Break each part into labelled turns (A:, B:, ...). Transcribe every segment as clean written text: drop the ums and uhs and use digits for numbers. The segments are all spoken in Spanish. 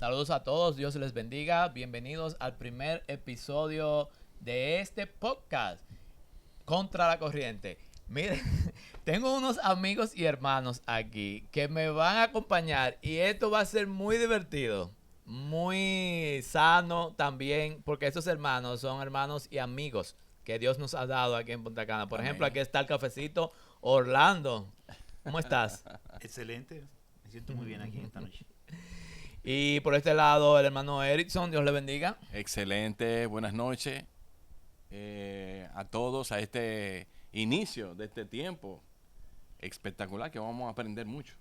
A: Saludos a todos, Dios les bendiga. Bienvenidos al primer episodio de este podcast, Contra la Corriente. Miren, tengo unos amigos y hermanos aquí que me van a acompañar y esto va a ser muy divertido, muy sano también, porque estos hermanos son hermanos y amigos que Dios nos ha dado aquí en Punta Cana. Por ejemplo, aquí está el cafecito Orlando. ¿Cómo estás?
B: Excelente, me siento muy bien aquí esta noche.
A: Y por este lado, el hermano Erickson, Dios le bendiga.
C: Excelente, buenas noches a todos, a este inicio de este tiempo espectacular que vamos a aprender mucho.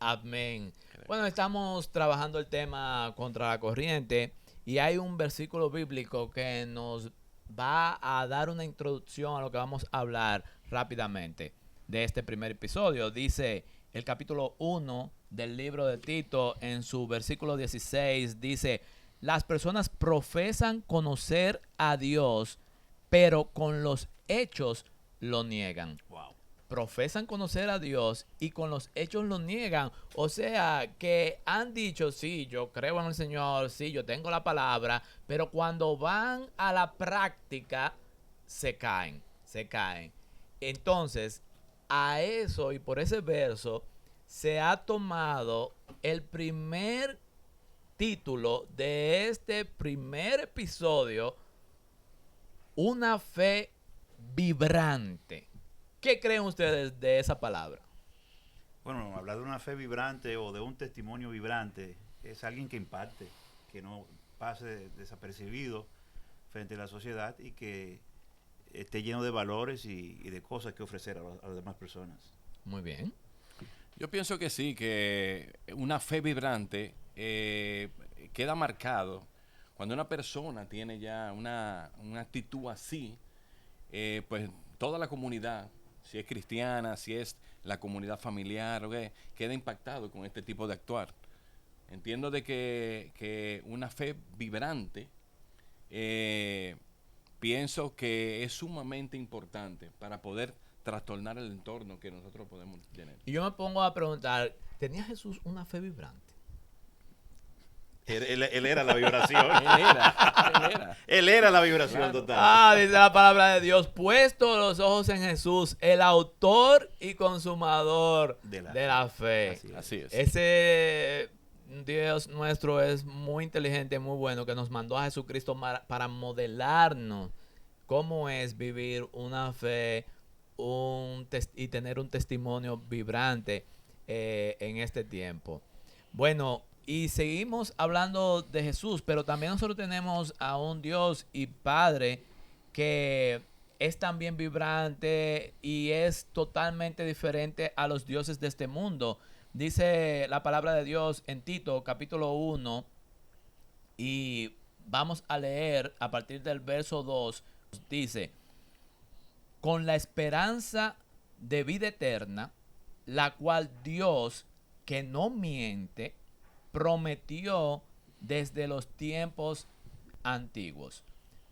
A: Amén. Bueno, estamos trabajando el tema contra la corriente y hay un versículo bíblico que nos va a dar una introducción a lo que vamos a hablar rápidamente de este primer episodio. Dice el capítulo 1 del libro de Tito en su versículo 16, dice: las personas profesan conocer a Dios, pero con los hechos lo niegan.
B: Wow.
A: Profesan conocer a Dios y con los hechos lo niegan. O sea, que han dicho, sí, yo creo en el Señor, sí, yo tengo la palabra, pero cuando van a la práctica, se caen. Entonces, a eso y por ese verso, se ha tomado el primer título de este primer episodio, una fe vibrante. ¿Qué creen ustedes de esa palabra?
B: Bueno, hablar de una fe vibrante o de un testimonio vibrante es alguien que impacte, que no pase desapercibido frente a la sociedad y que esté lleno de valores y de cosas que ofrecer a las demás personas.
A: Muy bien.
C: Yo pienso que sí, que una fe vibrante queda marcado cuando una persona tiene ya una actitud así, pues toda la comunidad, si es cristiana, si es la comunidad familiar, ¿okay?, queda impactado con este tipo de actuar. Entiendo de que una fe vibrante, pienso que es sumamente importante para poder trastornar el entorno que nosotros podemos tener.
A: Y yo me pongo a preguntar, ¿tenía Jesús una fe vibrante?
B: Él era la vibración.
C: Él era.
B: Él era la vibración,
C: Claro.
B: total.
A: Dice la palabra de Dios: puesto los ojos en Jesús, el autor y consumador de la fe.
C: Así es.
A: Ese Dios nuestro es muy inteligente, muy bueno, que nos mandó a Jesucristo para modelarnos cómo es vivir una fe y tener un testimonio vibrante en este tiempo. Bueno, y seguimos hablando de Jesús, pero también nosotros tenemos a un Dios y Padre que es también vibrante y es totalmente diferente a los dioses de este mundo. Dice la palabra de Dios en Tito capítulo 1 y vamos a leer a partir del verso 2. Dice: con la esperanza de vida eterna, la cual Dios, que no miente, prometió desde los tiempos antiguos.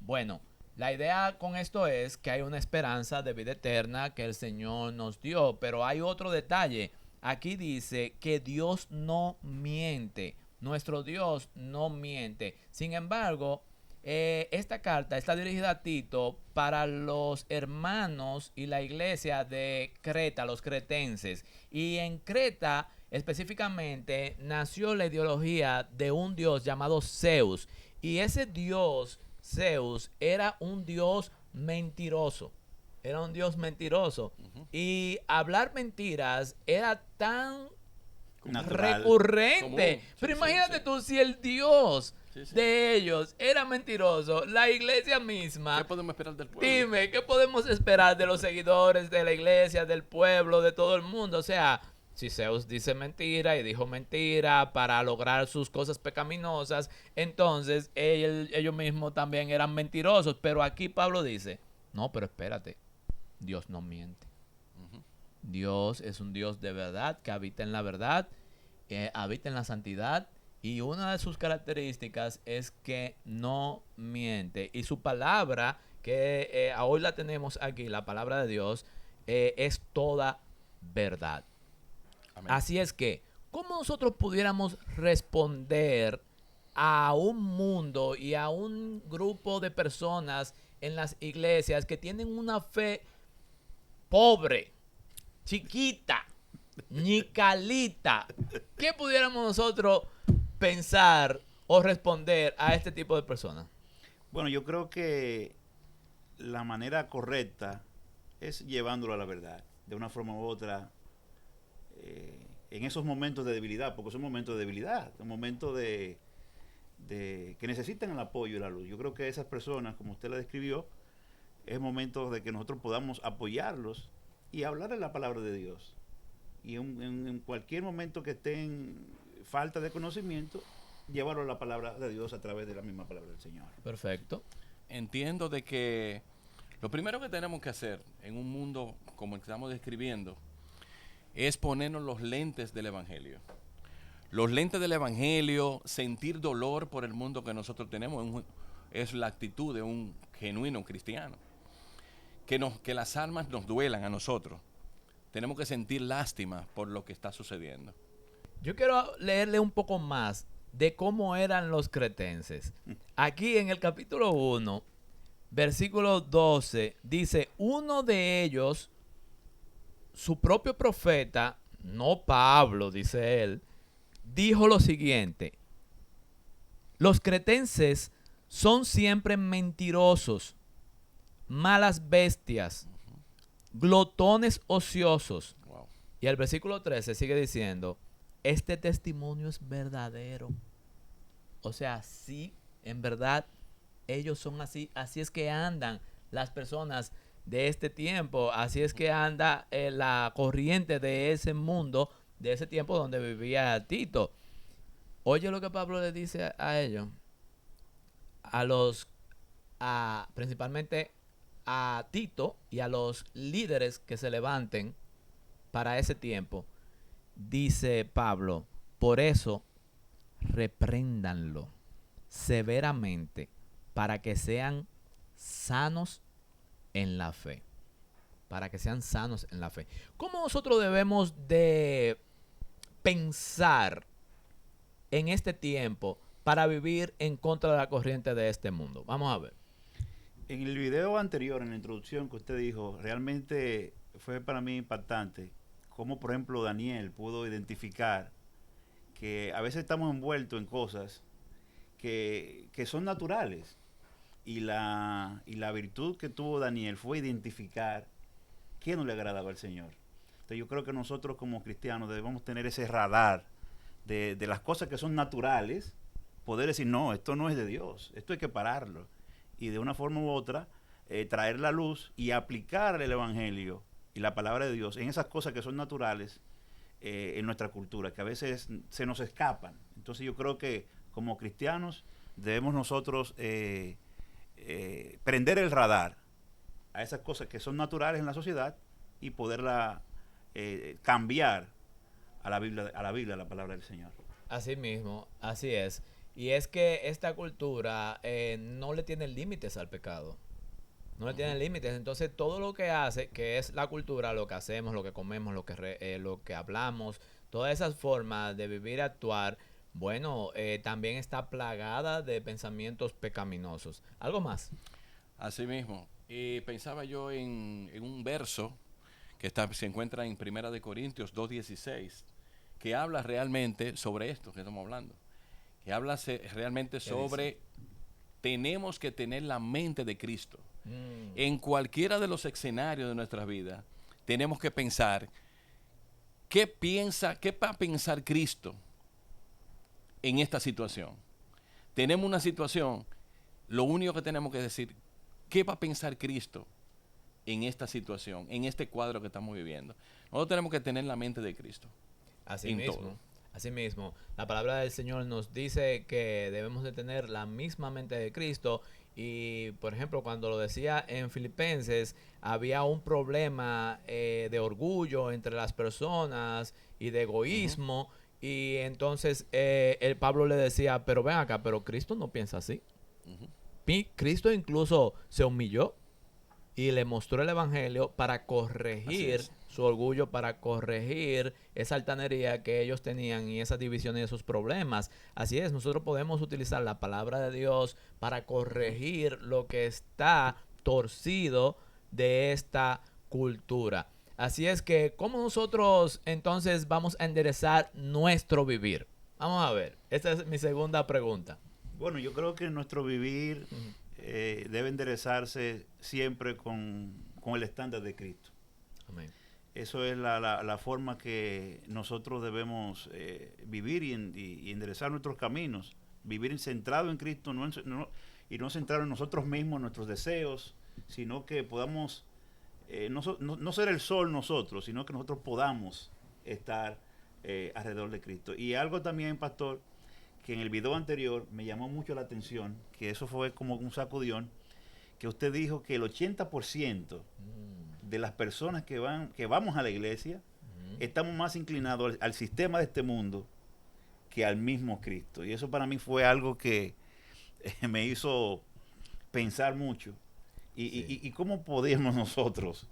A: Bueno, la idea con esto es que hay una esperanza de vida eterna que el Señor nos dio, pero hay otro detalle. Aquí dice que Dios no miente. Nuestro Dios no miente. Sin embargo, esta carta está dirigida a Tito para los hermanos y la iglesia de Creta, los cretenses. Y en Creta específicamente nació la ideología de un dios llamado Zeus. Y ese dios, Zeus, era un dios mentiroso. Era un dios mentiroso. Y hablar mentiras era tan
B: Natural.
A: recurrente.
C: Común.
A: Pero
C: Sí,
A: imagínate
C: sí.
A: tú, si el dios
C: Sí.
A: de ellos era mentiroso, la iglesia misma.
C: ¿Qué podemos esperar del pueblo?
A: Dime, ¿qué podemos esperar de los seguidores de la iglesia, del pueblo, de todo el mundo? O sea, si Zeus dice mentira y dijo mentira para lograr sus cosas pecaminosas, entonces ellos mismos también eran mentirosos. Pero aquí Pablo dice: no, pero espérate, Dios no miente. Dios es un Dios de verdad, que habita en la verdad, habita en la santidad, y una de sus características es que no miente. Y su palabra, que hoy la tenemos aquí, la palabra de Dios, es toda verdad.
C: Amén.
A: Así es que ¿Cómo nosotros pudiéramos responder a un mundo y a un grupo de personas en las iglesias que tienen una fe pobre, chiquita, ñicalita? ¿Qué pudiéramos nosotros pensar o responder a este tipo de personas?
B: Bueno, yo creo que la manera correcta es llevándolo a la verdad, de una forma u otra, en esos momentos de debilidad, porque son momentos de debilidad, son momentos que necesitan el apoyo y la luz. Yo creo que esas personas, como usted la describió, es momento de que nosotros podamos apoyarlos y hablarles la palabra de Dios. Y en cualquier momento que estén falta de conocimiento, llevarlo a la palabra de Dios a través de la misma palabra del Señor.
A: Perfecto.
C: Entiendo de que lo primero que tenemos que hacer en un mundo como el que estamos describiendo es ponernos los lentes del Evangelio. Los lentes del Evangelio, sentir dolor por el mundo que nosotros tenemos, es la actitud de un genuino cristiano. Que las almas nos duelan a nosotros. Tenemos que sentir lástima por lo que está sucediendo.
A: Yo quiero leerle un poco más de cómo eran los cretenses. Aquí en el capítulo 1, versículo 12, dice, uno de ellos, su propio profeta, no Pablo, dice él, dijo lo siguiente: los cretenses son siempre mentirosos, malas bestias, glotones ociosos.
C: Wow.
A: Y el versículo 13 sigue diciendo, este testimonio es verdadero. O sea, sí, en verdad, ellos son así. Así es que andan las personas de este tiempo. Así es que anda la corriente de ese mundo, de ese tiempo donde vivía Tito. Oye lo que Pablo le dice a ellos. Principalmente a Tito y a los líderes que se levanten para ese tiempo. Dice Pablo, por eso repréndanlo severamente para que sean sanos en la fe. Para que sean sanos en la fe. ¿Cómo nosotros debemos de pensar en este tiempo para vivir en contra de la corriente de este mundo? Vamos a ver.
B: En el video anterior, en la introducción que usted dijo, realmente fue para mí impactante cómo, por ejemplo, Daniel pudo identificar que a veces estamos envueltos en cosas que son naturales. Y la virtud que tuvo Daniel fue identificar qué no le agradaba al Señor. Entonces yo creo que nosotros como cristianos debemos tener ese radar de las cosas que son naturales, poder decir, no, esto no es de Dios, esto hay que pararlo. Y de una forma u otra, traer la luz y aplicar el Evangelio y la palabra de Dios en esas cosas que son naturales en nuestra cultura, que a veces se nos escapan. Entonces yo creo que como cristianos debemos nosotros prender el radar a esas cosas que son naturales en la sociedad y poderla cambiar a la Biblia, a la palabra del Señor.
A: Así mismo, así es. Y es que esta cultura no le tiene límites al pecado. No le tiene límites. Entonces todo lo que hace, que es la cultura, lo que hacemos, lo que comemos, lo que hablamos, todas esas formas de vivir y actuar, bueno, también está plagada de pensamientos pecaminosos. ¿Algo más?
C: Así mismo. Pensaba yo en un verso que se encuentra en 1 Corintios 2:16, que habla realmente sobre esto que estamos hablando. Que habla realmente sobre tenemos que tener la mente de Cristo. En cualquiera de los escenarios de nuestras vidas, tenemos que pensar qué va a pensar Cristo en esta situación. Tenemos una situación, lo único que tenemos que decir, ¿qué va a pensar Cristo en esta situación, en este cuadro que estamos viviendo? Nosotros tenemos que tener la mente de Cristo.
A: Así mismo. Asimismo, la palabra del Señor nos dice que debemos de tener la misma mente de Cristo. Y, por ejemplo, cuando lo decía en Filipenses, había un problema de orgullo entre las personas y de egoísmo. Y entonces el Pablo le decía, pero ven acá, pero Cristo no piensa así. Cristo incluso se humilló y le mostró el Evangelio para corregir su orgullo para corregir esa altanería que ellos tenían y esas divisiones y esos problemas. Así es, nosotros podemos utilizar la palabra de Dios para corregir lo que está torcido de esta cultura. Así es que, ¿cómo nosotros entonces vamos a enderezar nuestro vivir? Vamos a ver, esta es mi segunda pregunta.
B: Bueno, yo creo que nuestro vivir debe enderezarse siempre con el estándar de Cristo.
A: Amén.
B: Eso es la forma que nosotros debemos vivir y enderezar nuestros caminos. Vivir centrado en Cristo y no centrado en nosotros mismos, en nuestros deseos, sino que podamos no ser el sol nosotros, sino que nosotros podamos estar alrededor de Cristo. Y algo también, pastor, que en el video anterior me llamó mucho la atención, que eso fue como un sacudión, que usted dijo que el 80% de las personas que vamos a la iglesia estamos más inclinados al sistema de este mundo que al mismo Cristo. Y eso para mí fue algo que me hizo pensar mucho. Y cómo podemos nosotros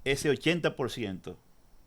B: ese 80%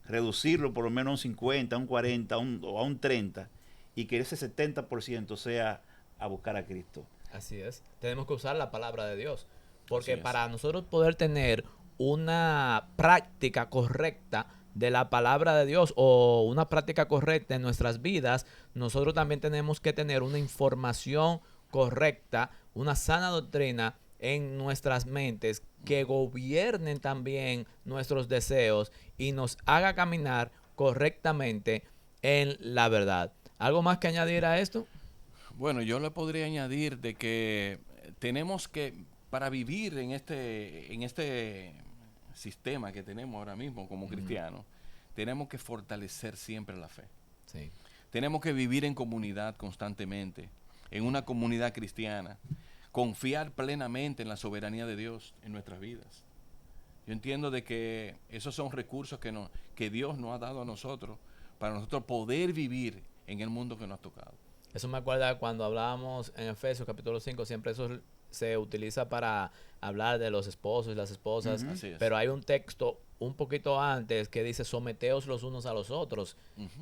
B: reducirlo por lo menos a un 50, a un 40, o a un 30, y que ese 70% sea a buscar a Cristo.
A: Así es. Tenemos que usar la palabra de Dios. Porque para nosotros poder tener una práctica correcta de la palabra de Dios o una práctica correcta en nuestras vidas, nosotros también tenemos que tener una información correcta, una sana doctrina en nuestras mentes que gobiernen también nuestros deseos y nos haga caminar correctamente en la verdad. ¿Algo más que añadir a esto?
C: Bueno, yo le podría añadir de que tenemos que, para vivir en este sistema que tenemos ahora mismo como cristianos, tenemos que fortalecer siempre la fe.
A: Sí.
C: Tenemos que vivir en comunidad constantemente, en una comunidad cristiana, confiar plenamente en la soberanía de Dios en nuestras vidas. Yo entiendo de que esos son recursos que Dios nos ha dado a nosotros para nosotros poder vivir en el mundo que nos ha tocado.
A: Eso me acuerda cuando hablábamos en Efesios capítulo 5, siempre eso se utiliza para hablar de los esposos y las esposas,
C: Así es.
A: pero hay un texto un poquito antes que dice someteos los unos a los otros.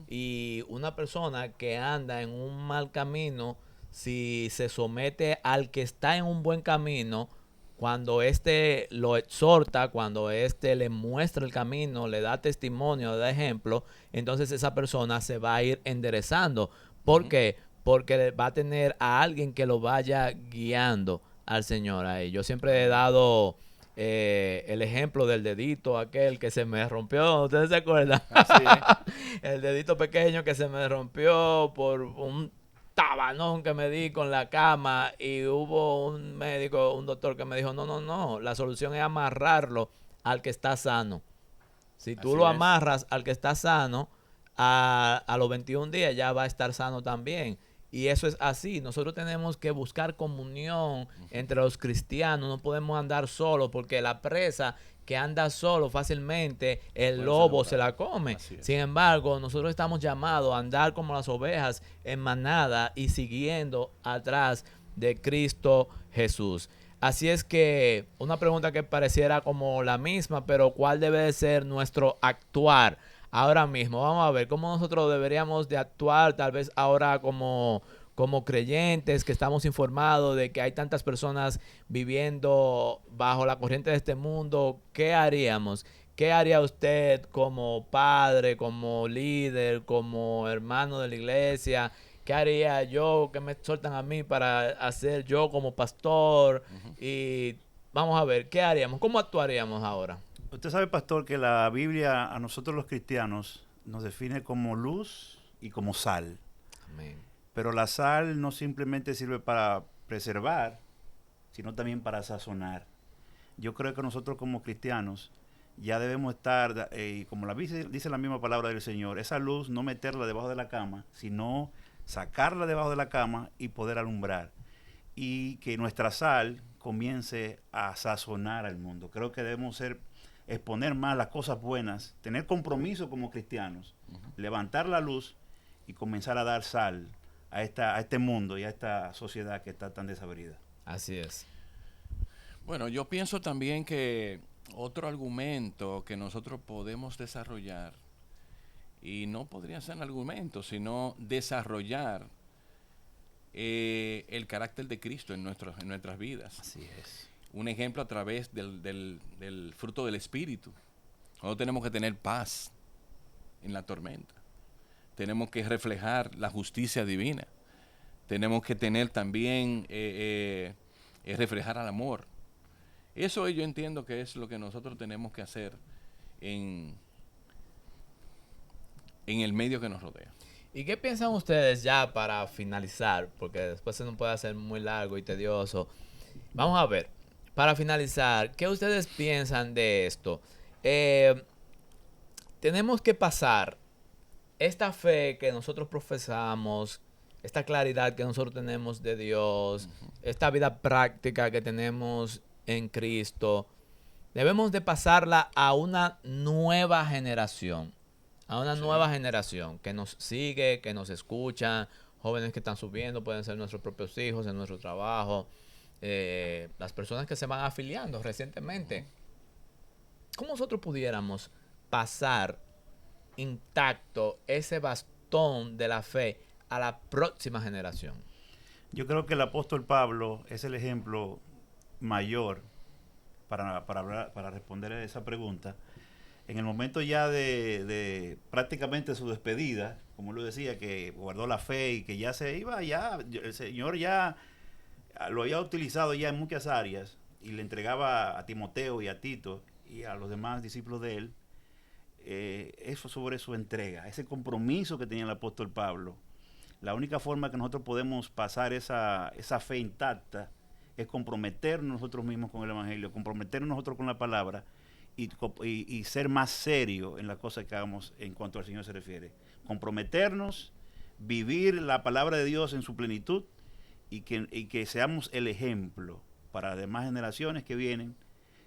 A: Y una persona que anda en un mal camino, si se somete al que está en un buen camino, cuando éste lo exhorta, cuando éste le muestra el camino, le da testimonio, le da ejemplo, entonces esa persona se va a ir enderezando. ¿Por qué? Porque va a tener a alguien que lo vaya guiando al Señor ahí. Yo siempre he dado el ejemplo del dedito aquel que se me rompió, ¿ustedes se acuerdan?
C: Así es.
A: El dedito pequeño que se me rompió por un tabanón que me di con la cama y hubo un médico, un doctor que me dijo, no, la solución es amarrarlo al que está sano. Si tú lo amarras al que está sano, a los 21 días ya va a estar sano también. Y eso es así. Nosotros tenemos que buscar comunión entre los cristianos. No podemos andar solos porque la presa que anda solo fácilmente, el lobo se la come. Sin embargo, nosotros estamos llamados a andar como las ovejas en manada y siguiendo atrás de Cristo Jesús. Así es que una pregunta que pareciera como la misma, pero ¿cuál debe de ser nuestro actuar ahora mismo? Vamos a ver cómo nosotros deberíamos de actuar tal vez ahora como creyentes que estamos informados de que hay tantas personas viviendo bajo la corriente de este mundo. ¿Qué haríamos? ¿Qué haría usted como padre, como líder, como hermano de la iglesia? ¿Qué haría yo? ¿Qué me exhortan a mí para hacer yo como pastor? Y vamos a ver, ¿qué haríamos? ¿Cómo actuaríamos ahora?
B: Usted sabe, pastor, que la Biblia a nosotros los cristianos nos define como luz y como sal.
A: Amén.
B: Pero la sal no simplemente sirve para preservar, sino también para sazonar. Yo creo que nosotros como cristianos ya debemos estar, y como dice la misma palabra del Señor, esa luz no meterla debajo de la cama, sino sacarla debajo de la cama y poder alumbrar. Y que nuestra sal comience a sazonar al mundo. Creo que debemos exponer más las cosas buenas, tener compromiso como cristianos, levantar la luz y comenzar a dar sal a este mundo y a esta sociedad que está tan desabrida.
A: Así es.
C: Bueno, yo pienso también que Otro argumento que nosotros podemos desarrollar, y no podría ser un argumento, sino desarrollar el carácter de Cristo en nuestras vidas.
B: Así es.
C: Un ejemplo a través del fruto del Espíritu. Nosotros tenemos que tener paz en la tormenta. Tenemos que reflejar la justicia divina. Tenemos que tener también, reflejar al amor. Eso yo entiendo que es lo que nosotros tenemos que hacer en el medio que nos rodea.
A: ¿Y qué piensan ustedes ya para finalizar? Porque después se nos puede hacer muy largo y tedioso. Vamos a ver, para finalizar, ¿qué ustedes piensan de esto? Tenemos que pasar esta fe que nosotros profesamos, esta claridad que nosotros tenemos de Dios, esta vida práctica que tenemos en Cristo, debemos de pasarla a una nueva generación. A una nueva generación que nos sigue, que nos escucha, jóvenes que están subiendo, pueden ser nuestros propios hijos en nuestro trabajo, las personas que se van afiliando recientemente. ¿Cómo nosotros pudiéramos pasar intacto ese bastón de la fe a la próxima generación?
B: Yo creo que el apóstol Pablo es el ejemplo mayor para responder a esa pregunta. En el momento ya de prácticamente su despedida, como lo decía, que guardó la fe y que ya se iba, ya el Señor ya lo había utilizado ya en muchas áreas y le entregaba a Timoteo y a Tito y a los demás discípulos de él, eso sobre su entrega, ese compromiso que tenía el apóstol Pablo. La única forma que nosotros podemos pasar esa fe intacta es comprometernos nosotros mismos con el Evangelio, comprometernos nosotros con la palabra y ser más serio en las cosas que hagamos en cuanto al Señor se refiere. Comprometernos, vivir la palabra de Dios en su plenitud y que seamos el ejemplo para las demás generaciones que vienen.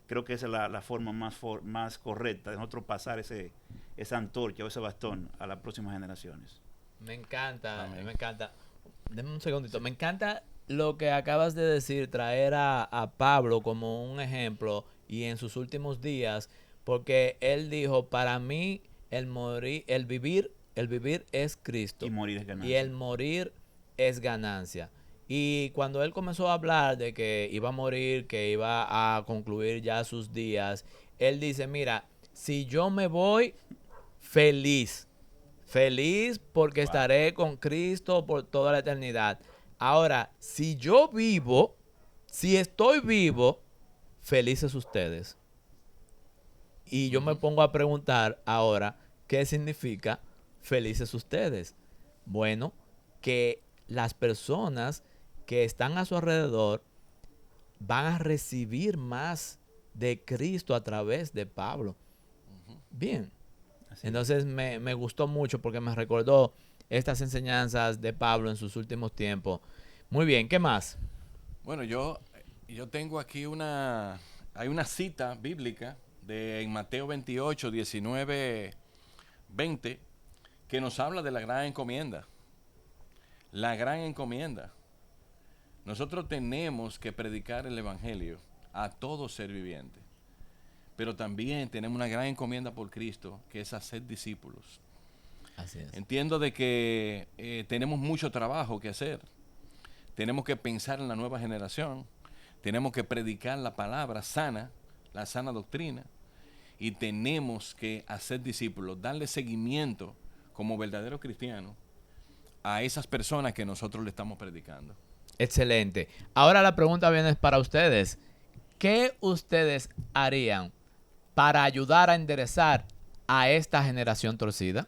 B: Creo que esa es la forma más correcta de nosotros pasar esa antorcha o ese bastón a las próximas generaciones.
A: Me encanta,
C: Amén.
A: me encanta. Deme un segundito. Me encanta lo que acabas de decir, traer a Pablo como un ejemplo y en sus últimos días, porque él dijo, para mí el vivir es Cristo
B: Y morir es ganancia.
A: y el morir es ganancia. Y cuando él comenzó a hablar de que iba a morir, que iba a concluir ya sus días, él dice, mira, si yo me voy, feliz porque estaré con Cristo por toda la eternidad. Ahora, si yo vivo, si estoy vivo, felices ustedes. Y yo me pongo a preguntar ahora, ¿qué significa felices ustedes? Bueno, que las personas que están a su alrededor van a recibir más de Cristo a través de Pablo. Bien.
B: Así
A: Entonces me gustó mucho porque me recordó estas enseñanzas de Pablo en sus últimos tiempos. Muy bien, ¿qué más?
C: Bueno, yo tengo aquí hay una cita bíblica en Mateo 28, 19, 20, que nos habla de la gran encomienda. La gran encomienda. Nosotros tenemos que predicar el Evangelio a todo ser viviente. Pero también tenemos una gran encomienda por Cristo, que es hacer discípulos.
A: Así es.
C: Entiendo de que tenemos mucho trabajo que hacer. Tenemos que pensar en la nueva generación. Tenemos que predicar la palabra sana, la sana doctrina. Y tenemos que hacer discípulos, darle seguimiento como verdaderos cristianos a esas personas que nosotros le estamos predicando.
A: Excelente. Ahora la pregunta viene para ustedes. ¿Qué ustedes harían para ayudar a enderezar a esta generación torcida?